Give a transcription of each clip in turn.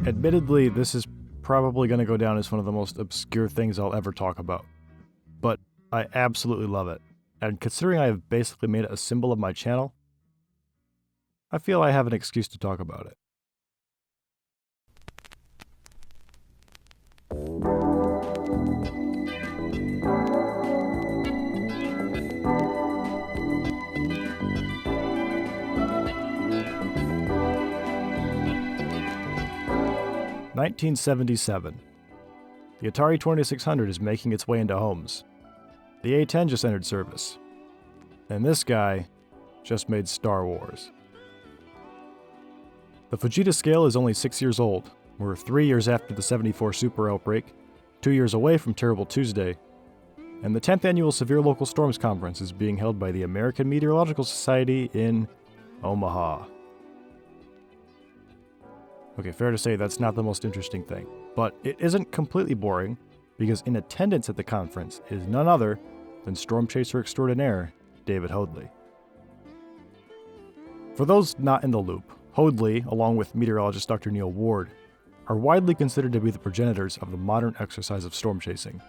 Admittedly, this is probably going to go down as one of the most obscure things I'll ever talk about, but I absolutely love it, and considering I have basically made it a symbol of my channel, I feel I have an excuse to talk about it. (1977). The Atari 2600 is making its way into homes. The A10 just entered service. And this guy just made Star Wars. The Fujita scale is only 6 years old. We're 3 years after the 74 super outbreak, 2 years away from Terrible Tuesday, and the 10th annual Severe Local Storms Conference is being held by the American Meteorological Society in Omaha. Okay, fair to say that's not the most interesting thing, but it isn't completely boring, because in attendance at the conference is none other than Storm Chaser extraordinaire, David Hoadley. For those not in the loop, Hoadley, along with meteorologist Dr. Neil Ward, are widely considered to be the progenitors of the modern exercise of storm chasing,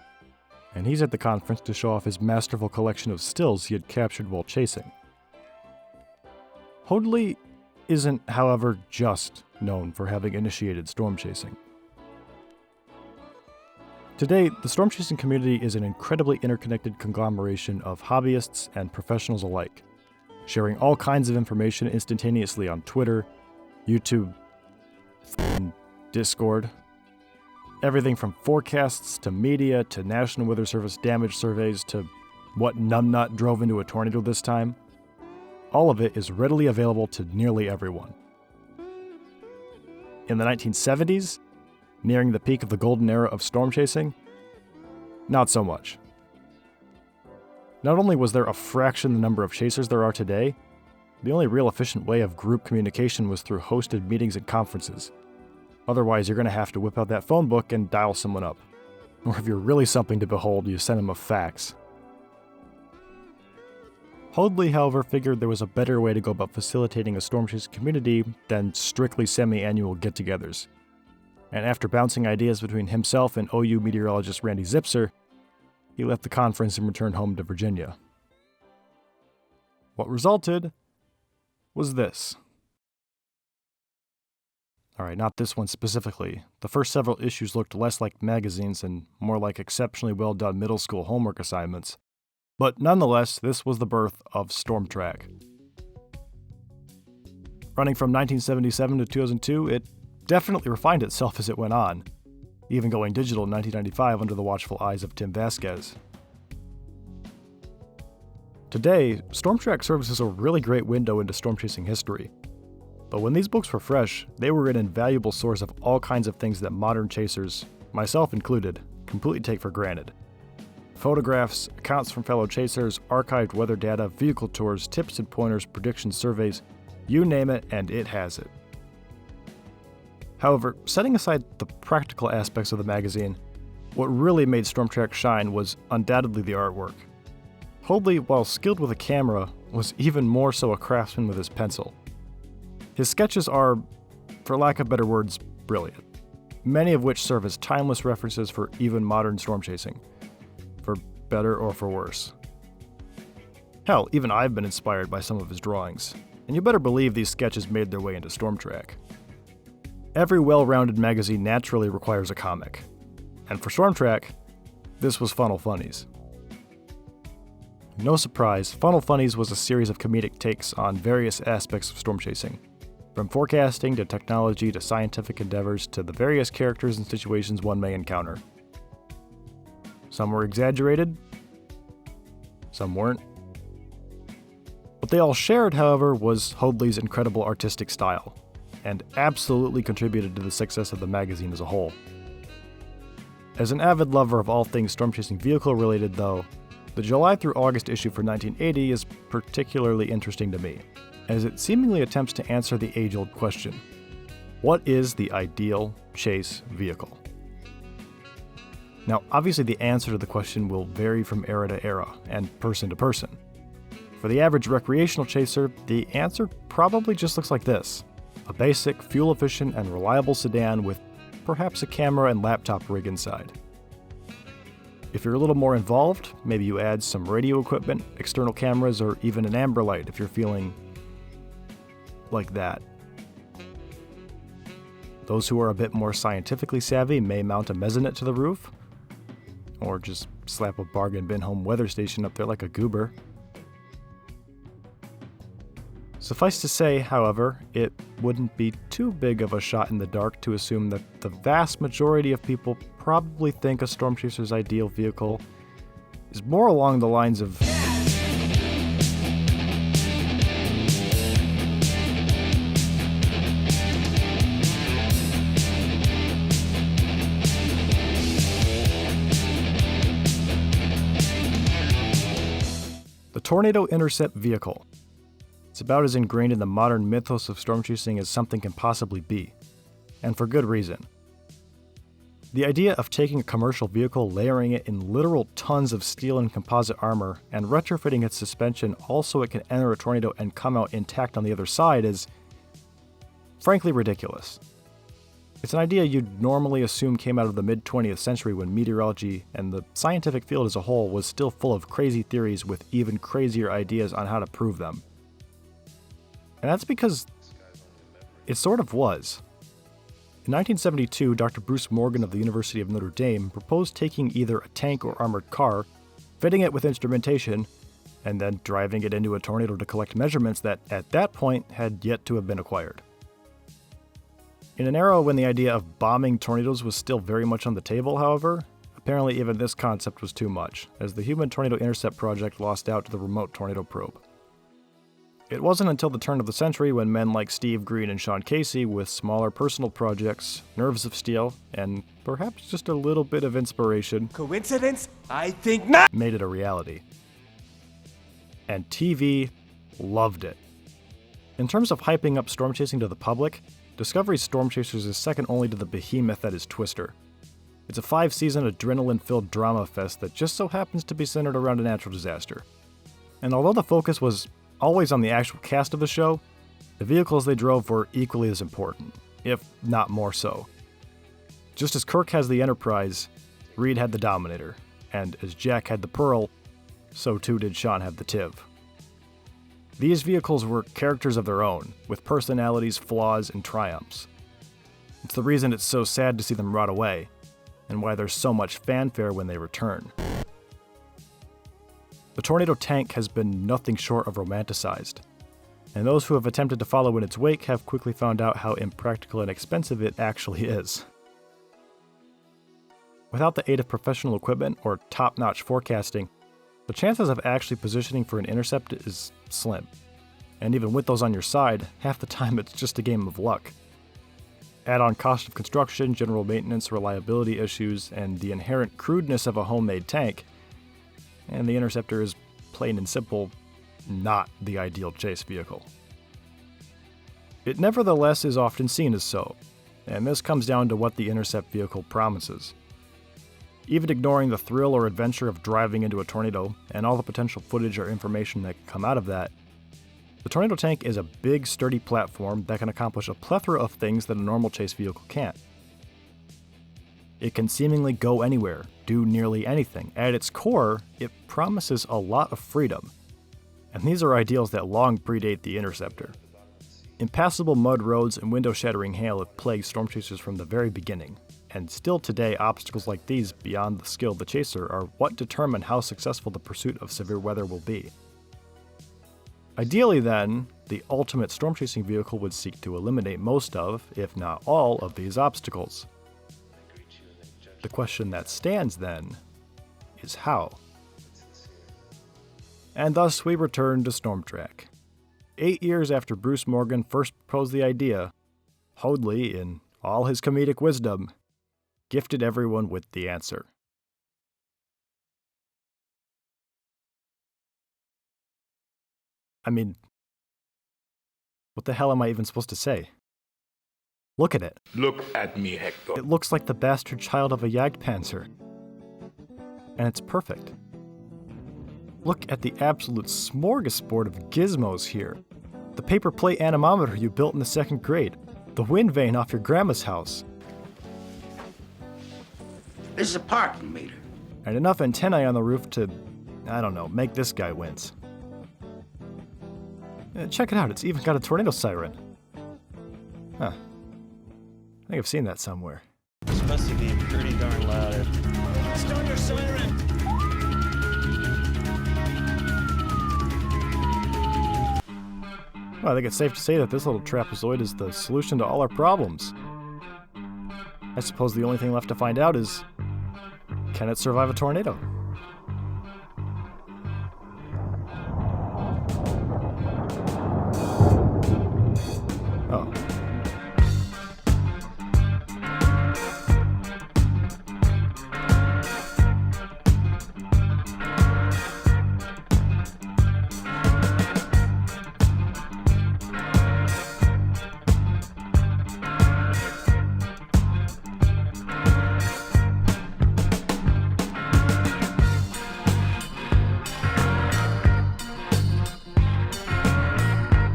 and he's at the conference to show off his masterful collection of stills he had captured while chasing. Hoadley isn't, however, just known for having initiated storm chasing. Today, the storm chasing community is an incredibly interconnected conglomeration of hobbyists and professionals alike, sharing all kinds of information instantaneously on Twitter, YouTube, and Discord. Everything from forecasts to media to National Weather Service damage surveys to what numbnut drove into a tornado this time. All of it is readily available to nearly everyone. In the 1970s, nearing the peak of the golden era of storm chasing, not so much. Not only was there a fraction the number of chasers there are today, the only real efficient way of group communication was through hosted meetings and conferences. Otherwise, you're going to have to whip out that phone book and dial someone up. Or if you're really something to behold, you send them a fax. Hoadley, however, figured there was a better way to go about facilitating a storm chasing community than strictly semi-annual get-togethers. And after bouncing ideas between himself and OU meteorologist Randy Zipser, he left the conference and returned home to Virginia. What resulted was this. Alright, not this one specifically. The first several issues looked less like magazines and more like exceptionally well done middle school homework assignments. But nonetheless, this was the birth of Storm Track. Running from 1977 to 2002, it definitely refined itself as it went on, even going digital in 1995 under the watchful eyes of Tim Vasquez. Today, Storm Track serves as a really great window into storm chasing history. But when these books were fresh, they were an invaluable source of all kinds of things that modern chasers, myself included, completely take for granted. Photographs, accounts from fellow chasers, archived weather data, vehicle tours, tips and pointers, prediction surveys, you name it, and it has it. However, setting aside the practical aspects of the magazine, what really made Storm Track shine was undoubtedly the artwork. Hoadley, while skilled with a camera, was even more so a craftsman with his pencil. His sketches are, for lack of better words, brilliant, many of which serve as timeless references for even modern storm chasing, for better or for worse. Hell, even I've been inspired by some of his drawings, and you better believe these sketches made their way into Storm Track. Every well-rounded magazine naturally requires a comic, and for Storm Track, this was Funnel Funnies. No surprise, Funnel Funnies was a series of comedic takes on various aspects of storm chasing, from forecasting to technology to scientific endeavors to the various characters and situations one may encounter. Some were exaggerated, some weren't. What they all shared, however, was Hoadley's incredible artistic style, and absolutely contributed to the success of the magazine as a whole. As an avid lover of all things storm chasing vehicle related though, the July through August issue for 1980 is particularly interesting to me, as it seemingly attempts to answer the age-old question, what is the ideal chase vehicle? Now, obviously the answer to the question will vary from era to era, and person to person. For the average recreational chaser, the answer probably just looks like this. A basic, fuel-efficient, and reliable sedan with perhaps a camera and laptop rig inside. If you're a little more involved, maybe you add some radio equipment, external cameras, or even an amber light if you're feeling like that. Those who are a bit more scientifically savvy may mount a mezzanette to the roof, or just slap a bargain bin home weather station up there like a goober. Suffice to say, however, it wouldn't be too big of a shot in the dark to assume that the vast majority of people probably think a Storm Chaser's ideal vehicle is more along the lines of the Tornado Intercept vehicle. It's about as ingrained in the modern mythos of storm chasing as something can possibly be, and for good reason. The idea of taking a commercial vehicle, layering it in literal tons of steel and composite armor, and retrofitting its suspension all so it can enter a tornado and come out intact on the other side is, frankly, ridiculous. It's an idea you'd normally assume came out of the mid-20th century when meteorology and the scientific field as a whole was still full of crazy theories with even crazier ideas on how to prove them. And that's because it sort of was. In 1972, Dr. Bruce Morgan of the University of Notre Dame proposed taking either a tank or armored car, fitting it with instrumentation, and then driving it into a tornado to collect measurements that, at that point, had yet to have been acquired. In an era when the idea of bombing tornadoes was still very much on the table, however, apparently even this concept was too much, as the Human Tornado Intercept project lost out to the Remote Tornado Probe. It wasn't until the turn of the century when men like Steve Green and Sean Casey, with smaller personal projects, nerves of steel, and perhaps just a little bit of inspiration, Coincidence? I think not! made it a reality. And TV loved it. In terms of hyping up storm chasing to the public, Discovery's Storm Chasers is second only to the behemoth that is Twister. It's a 5-season adrenaline-filled drama fest that just so happens to be centered around a natural disaster. And although the focus was always on the actual cast of the show, the vehicles they drove were equally as important, if not more so. Just as Kirk has the Enterprise, Reed had the Dominator, and as Jack had the Pearl, so too did Sean have the Tiv. These vehicles were characters of their own, with personalities, flaws, and triumphs. It's the reason it's so sad to see them rot away, and why there's so much fanfare when they return. The Tornado tank has been nothing short of romanticized, and those who have attempted to follow in its wake have quickly found out how impractical and expensive it actually is. Without the aid of professional equipment or top-notch forecasting, the chances of actually positioning for an intercept is slim. And even with those on your side, half the time it's just a game of luck. Add on cost of construction, general maintenance, reliability issues, and the inherent crudeness of a homemade tank, and the Interceptor is plain and simple not the ideal chase vehicle. It nevertheless is often seen as so, and this comes down to what the Intercept vehicle promises. Even ignoring the thrill or adventure of driving into a tornado and all the potential footage or information that can come out of that, the Tornado tank is a big, sturdy platform that can accomplish a plethora of things that a normal chase vehicle can't. It can seemingly go anywhere, do nearly anything. At its core, it promises a lot of freedom. And these are ideals that long predate the Interceptor. Impassable mud roads and window-shattering hail have plagued storm chasers from the very beginning. And still today, obstacles like these, beyond the skill of the chaser, are what determine how successful the pursuit of severe weather will be. Ideally then, the ultimate storm chasing vehicle would seek to eliminate most of, if not all, of these obstacles. The question that stands then is how? And thus we return to Storm Track. 8 years after Bruce Morgan first proposed the idea, Hoadley, in all his comedic wisdom, gifted everyone with the answer. I mean, what the hell am I even supposed to say? Look at it. Look at me, Hector. It looks like the bastard child of a Jagdpanzer. And it's perfect. Look at the absolute smorgasbord of gizmos here. The paper plate anemometer you built in the 2nd grade. The wind vane off your grandma's house. This is a parking meter. And enough antennae on the roof to, I don't know, make this guy wince. Check it out, it's even got a tornado siren. Huh. I think I've seen that somewhere. It's supposed to be pretty darn loud. Start your siren! Well, I think it's safe to say that this little trapezoid is the solution to all our problems. I suppose the only thing left to find out is, can it survive a tornado? Oh.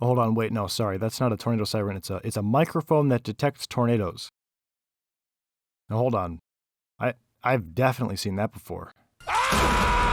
Hold on, wait, no, sorry, that's not a tornado siren. It's a microphone that detects tornadoes. Now hold on, I've definitely seen that before. Ah!